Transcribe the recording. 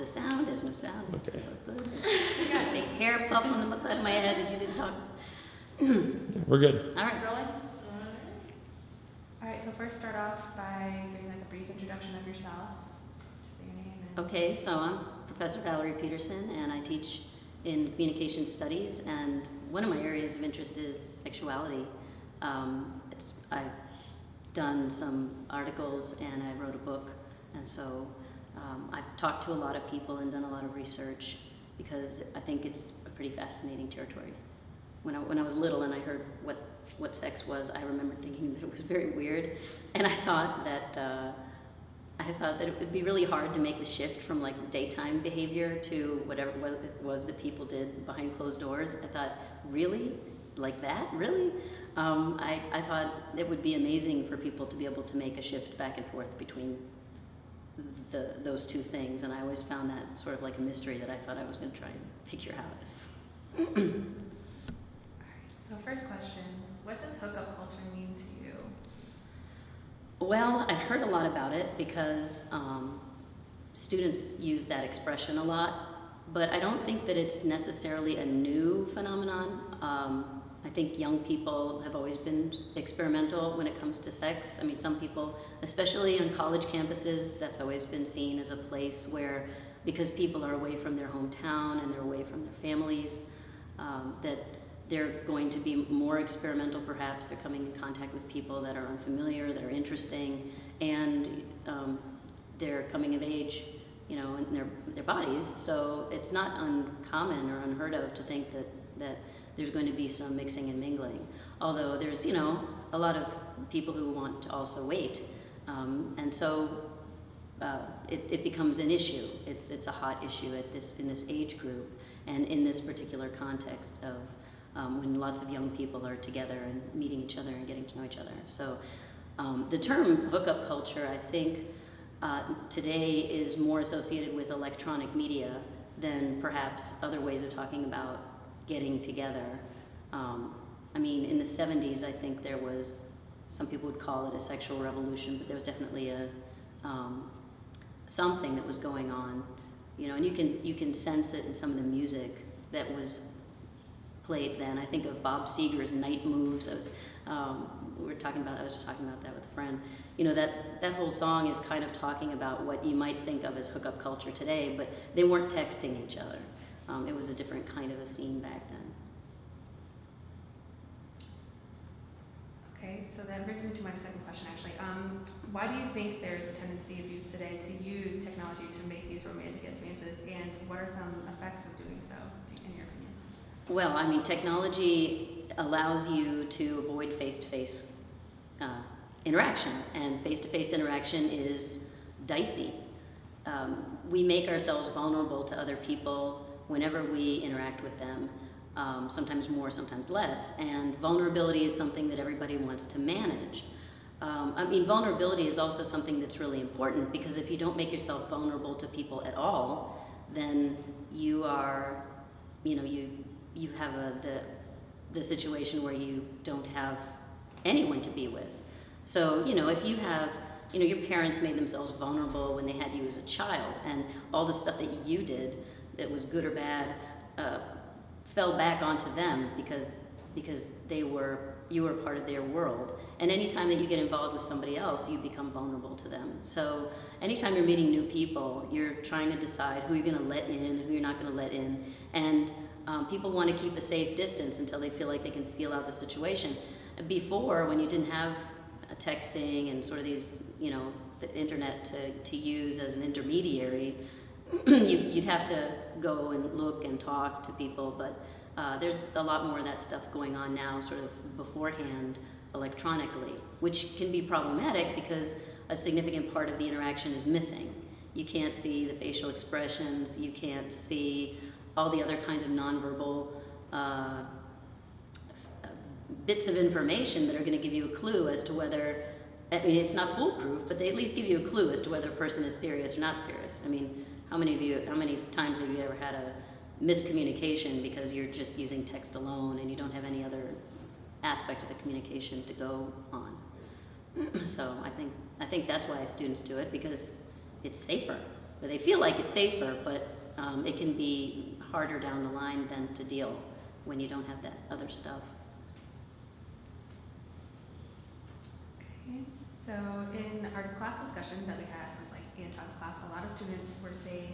the sound, there's no sound. Okay. So good. I got a big hair puff on the side of my head that you didn't talk. Yeah, we're good. All right. Rolling? All right, so first start off by giving like a brief introduction of yourself. Just say your name and... Okay, so I'm Professor Valerie Peterson, and I teach in communication studies, and one of my areas of interest is sexuality. I've done some articles and I wrote a book, and so I've talked to a lot of people and done a lot of research because I think it's a pretty fascinating territory. When I was little and I heard what sex was, I remember thinking that it was very weird, and I thought that it would be really hard to make the shift from like daytime behavior to whatever it was that people did behind closed doors. I thought, really? Like that? Really? I thought it would be amazing for people to be able to make a shift back and forth between those two things, and I always found that sort of like a mystery that I thought I was going to try and figure out. All right, so first question, what does hookup culture mean to you? Well, I've heard a lot about it because students use that expression a lot, but I don't think that it's necessarily a new phenomenon. I think young people have always been experimental when it comes to sex. I mean, some people, especially on college campuses, that's always been seen as a place where, because people are away from their hometown and they're away from their families, that they're going to be more experimental perhaps. They're coming in contact with people that are unfamiliar, that are interesting, and they're coming of age, you know, in their bodies. So it's not uncommon or unheard of to think that there's going to be some mixing and mingling. Although there's, you know, a lot of people who want to also wait. And so it becomes an issue. It's a hot issue in this age group and in this particular context of when lots of young people are together and meeting each other and getting to know each other. So the term hookup culture, I think, today is more associated with electronic media than perhaps other ways of talking about getting together. I mean, in the 70s, I think there was, some people would call it a sexual revolution, but there was definitely something that was going on, you know, and you can sense it in some of the music that was played then. I think of Bob Seger's Night Moves. I was just talking about that with a friend. You know, that whole song is kind of talking about what you might think of as hookup culture today, but they weren't texting each other. It was a different kind of a scene back then. Okay, so that brings me to my second question actually. Why do you think there's a tendency of youth today to use technology to make these romantic advances, and what are some effects of doing so, in your opinion? Well, I mean, technology allows you to avoid face-to-face interaction, and face-to-face interaction is dicey. We make ourselves vulnerable to other people whenever we interact with them, sometimes more, sometimes less, and vulnerability is something that everybody wants to manage. I mean, vulnerability is also something that's really important, because if you don't make yourself vulnerable to people at all, then you are, you know, you have the situation where you don't have anyone to be with. So, you know, if you have, you know, your parents made themselves vulnerable when they had you as a child, and all the stuff that you did that was good or bad fell back onto them because you were part of their world. And anytime that you get involved with somebody else, you become vulnerable to them. So anytime you're meeting new people, you're trying to decide who you're going to let in, who you're not going to let in, and people want to keep a safe distance until they feel like they can feel out the situation. Before, when you didn't have texting and sort of these, you know, the internet to use as an intermediary, you'd have to go and look and talk to people, but there's a lot more of that stuff going on now sort of beforehand electronically, which can be problematic because a significant part of the interaction is missing. You can't see the facial expressions, you can't see all the other kinds of nonverbal bits of information that are going to give you a clue as to whether, I mean, it's not foolproof, but they at least give you a clue as to whether a person is serious or not serious. I mean, how many times have you ever had a miscommunication because you're just using text alone and you don't have any other aspect of the communication to go on? So I think that's why students do it, because it's safer. where they feel like it's safer, but it can be harder down the line than to deal when you don't have that other stuff. Okay, so in our class discussion that we had with like Anton's class, a lot of students were saying